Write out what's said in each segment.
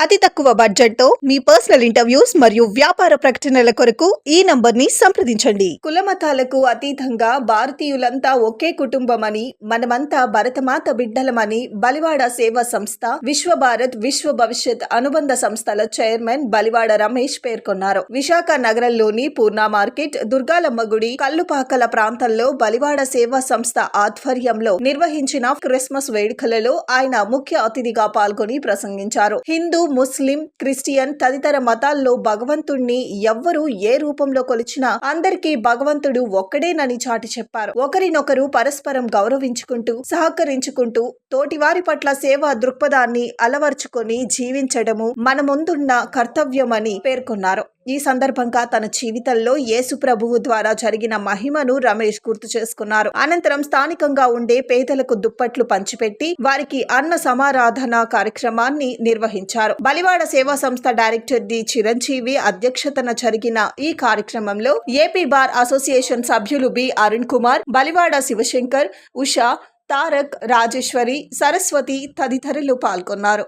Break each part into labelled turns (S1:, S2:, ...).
S1: అతి తక్కువ బడ్జెట్ తో మీ పర్సనల్ ఇంటర్వ్యూస్ మరియు వ్యాపార ప్రకటనల కొరకు ఈ నంబర్ ని సంప్రదించండి. కులమతాలకు అతీతంగా భారతీయులంతా ఒకే కుటుంబమని, మనమంతా భరతమాత బిడ్డలమని బలివాడ సేవా సంస్థ, విశ్వభారత్, విశ్వ భవిష్యత్ అనుబంధ సంస్థల చైర్మన్ బలివాడ రమేష్ పేర్కొన్నారు. విశాఖ నగరంలోని పూర్ణ మార్కెట్, దుర్గాలమ్మ గుడి, కల్లుపాకల ప్రాంతంలో బలివాడ సేవా సంస్థ ఆధ్వర్యంలో నిర్వహించిన క్రిస్మస్ వేడుకలలో ఆయన ముఖ్య అతిథిగా పాల్గొని ప్రసంగించారు. హిందూ, ముస్లిం, క్రిస్టియన్ తదితర మతాల్లో భగవంతుణ్ణి ఎవ్వరూ ఏ రూపంలో కొలిచినా అందరికీ భగవంతుడు ఒక్కడేనని చాటి చెప్పారు. ఒకరినొకరు పరస్పరం గౌరవించుకుంటూ, సహకరించుకుంటూ, తోటివారి పట్ల సేవా దృక్పథాన్ని అలవర్చుకొని జీవించడము మన ముందున్న కర్తవ్యమని పేర్కొన్నారు. ఈ సందర్భంగా తన జీవితంలో యేసు ప్రభువు ద్వారా జరిగిన మహిమను రమేష్ గుర్తు చేసుకున్నారు. అనంతరం స్థానికంగా ఉండే పేదలకు దుప్పట్లు పంచిపెట్టి వారికి అన్న సమారాధన కార్యక్రమాన్ని నిర్వహించారు. బలివాడ సేవా సంస్థ డైరెక్టర్ డి చిరంజీవి అధ్యక్షతన జరిగిన ఈ కార్యక్రమంలో ఏపీ బార్ అసోసియేషన్ సభ్యులు బి అరుణ్ కుమార్, బలివాడ శివశంకర్, ఉషా, తారక్, రాజేశ్వరి, సరస్వతి తదితరులు పాల్గొన్నారు.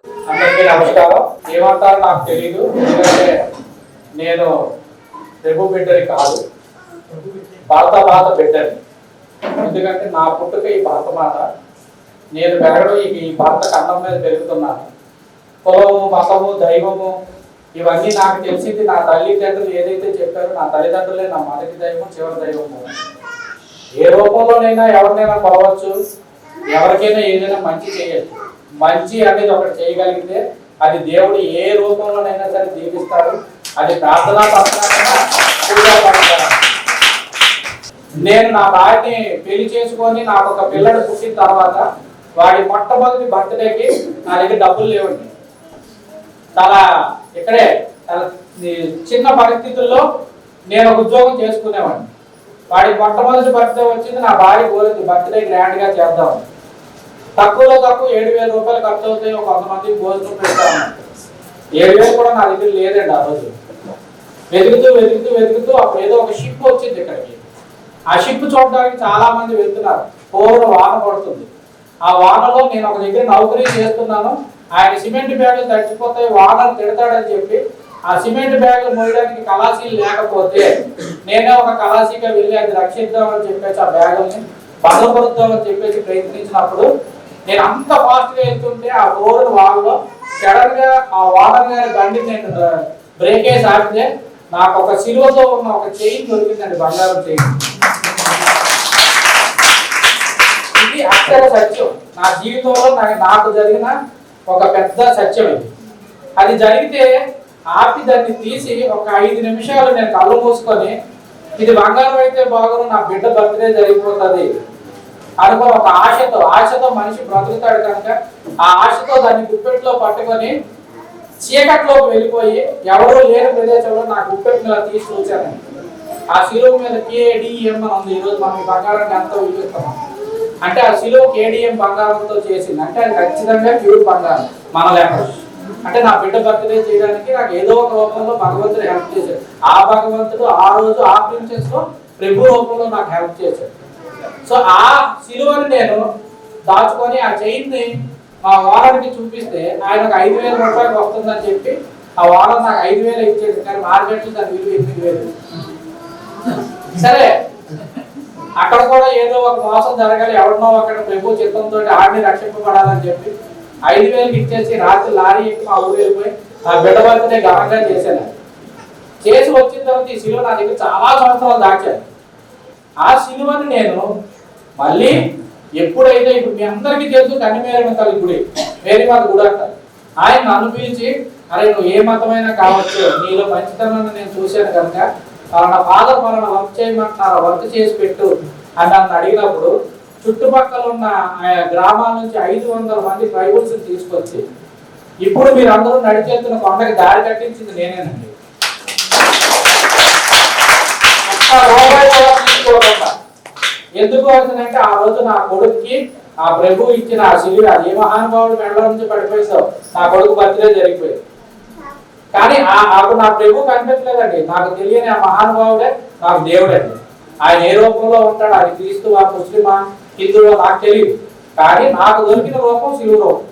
S2: నేను ప్రభు బిడ్డని కాదు, భారత బిడ్డని. ఎందుకంటే నా పుట్టుక ఈ భారత మాత, నేను పెరగడం ఈ భారత ఖండం మీద పెరుగుతున్నాను. కులము, మతము, దైవము ఇవన్నీ నాకు తెలిసింది నా తల్లిదండ్రులు ఏదైతే చెప్పారో, నా తల్లిదండ్రులే నా మొదటి దైవం, చివరి దైవము. ఏ రూపంలోనైనా ఎవరినైనా కొలవచ్చు, ఎవరికైనా ఏదైనా మంచి చేయొచ్చు. మంచి అనేది ఒకటి చేయగలిగితే అది దేవుడు ఏ రూపంలోనైనా సరే దీపిస్తాడు. అది ప్రార్థనా పత్రాలైనా పూజా పత్రాలు. నేను నా భార్యని పెళ్లి చేసుకొని నాకు ఒక పిల్లడు పుట్టిన తర్వాత వాడి మొట్టమొదటి బర్త్డేకి నా దగ్గర డబ్బులు లేవండి. చాలా ఇక్కడే చిన్న పరిస్థితుల్లో నేను ఒక ఉద్యోగం చేసుకునేవాడిని. వాడి మొట్టమొదటి బర్త్డే వచ్చింది, నా భార్య కోరింది బర్త్డే గ్రాండ్ గా చేద్దామని. తక్కువలో తక్కువ 7,000 రూపాయలు ఖర్చు అవుతాయి, కొంతమందికి భోజనం పెడతాను. 7,000 కూడా నా దగ్గర లేదండి. ఆ రోజు వెతుకుతూ అప్పుడు ఏదో ఒక షిప్ వచ్చింది ఇక్కడికి. ఆ షిప్ చూడడానికి చాలా మంది వెళ్తున్నారు. పూర్వ వాన పడుతుంది. ఆ వానలో నేను ఒక దగ్గర నౌకరీ చేస్తున్నాను. ఆయన సిమెంట్ బ్యాగులు తడిచిపోతాయి, వానలు తిడతాడని చెప్పి ఆ సిమెంట్ బ్యాగులు మోయడానికి కళాశీలు లేకపోతే నేనే ఒక కళాశీగా వెళ్ళి అది రక్షిద్దామని చెప్పేసి ఆ బ్యాగుల్ని బలపరుద్దామని చెప్పేసి ప్రయత్నించినప్పుడు నేను అంత ఫాస్ట్ గా వెళ్తుంటే ఆ పూర్వ వానలో సడన్ గా ఆ వానర్ గారి బండి నేను బ్రేక్ వేసి ఆపితే నాకు ఒక సిలువతో ఉన్న ఒక చైన్ దొరికిందండి, బంగారం చైన్. ఇది అక్షర సత్యం. నా జీవితంలో నాకు జరిగిన ఒక పెద్ద సత్యం ఇది. అది జరిగితే ఆపి దాన్ని తీసి ఒక 5 నిమిషాలు నేను కళ్ళు మూసుకొని ఇది బంగారం అయితే బాగుంది, నా బిడ్డ బర్త్డే జరిగిపోతుంది అనుకో ఒక ఆశతో మనిషి బ్రతుకుతాడు కనుక ఆ ఆశతో దాన్ని గుప్పెట్లో పట్టుకొని చీకట్లోకి వెళ్ళిపోయి ఎవరో లేని ప్రదేశంలో నా గుప్పెట్ని ఇలా తీసి చూశాను. ఆ శిలువ మీద KDM అని ఉంది. ఈరోజు మనం ఈ బంగారాన్ని ఎంతో విలువిస్తున్నాం. అంటే ఆ శిలువ KDM బంగారంతో చేసింది. అంటే అది ఖచ్చితంగా ప్యూర్ బంగారం, మన లేకపోతే. అంటే నా బిడ్డ బర్త్డే చేయడానికి నాకు ఏదో ఒక రూపంలో భగవంతుడు హెల్ప్ చేశాడు. ఆ భగవంతుడు ఆ రోజు ఆ ప్రిన్సెస్ లో ప్రభు రూపంలో నాకు హెల్ప్ చేశాడు. సో ఆ సిలువని నేను దాచుకొని ఆ చైన్ ని మా ఓనర్కి చూపిస్తే ఆయన ఒక 5,000 రూపాయలు వస్తుందని చెప్పి ఆ ఓనర్ నాకు 5,000 ఇచ్చేది. కానీ మార్కెట్లో దాని విలువ 8,000. సరే, అక్కడ కూడా ఏదో ఒక మోసం జరగాలి, ఎవరినో అక్కడ ప్రభు చిత్తంతో ఆడిని రక్షింపబడాలని చెప్పి 5,000 ఇచ్చేసి రాత్రి లారీ ఎక్కి మా ఊరు వెళ్ళిపోయి ఆ బిడ్డ బర్త్డే ఘనంగా చేశాను. చేసి వచ్చిన తర్వాత ఈ సిలువ నా దగ్గర చాలా సంవత్సరాలు దాచాను. ఆ సిలువని నేను మళ్ళీ ఎప్పుడైతే ఇప్పుడు మీ అందరికీ తెలుసు కన్నిమేరమ్మ తల్లి గుడి, మేరీమాత గుడి అంటారు. ఆయన నన్ను పిలిచి, అరే నువ్వు ఏ మతమైనా కావచ్చు, నీలో మంచితనాన్ని నేను చూశాను కనుక నా ఫాదర్ మన వర్క్ చేయమంటున్నారు, వర్క్ చేసి పెట్టు అని నన్ను అడిగినప్పుడు చుట్టుపక్కల ఉన్న గ్రామాల నుంచి 500 మంది ట్రైబల్స్ తీసుకొచ్చి ఇప్పుడు మీరు అందరూ నడిచేస్తున్న కొండకి దారి కట్టించింది నేనేనండి. ఎందుకు అంటే ఆ రోజు నా కొడుకుకి ఆ ప్రభు ఇచ్చిన ఆ శిలువ, ఏ మహానుభావుడు మెడల నుంచి పడిపోయిందో నా కొడుకు బర్త్డే జరిగిపోయింది. కానీ అప్పుడు నా ప్రభు కనిపించలేదండి. నాకు తెలియని ఆ మహానుభావుడే నాకు దేవుడండి. ఆయన ఏ రూపంలో ఉంటాడు, అది క్రీస్తు, ఆ ముస్లిమా, హిందువులో నాకు తెలియదు. కానీ నాకు దొరికిన రూపం శిలువ రూపం.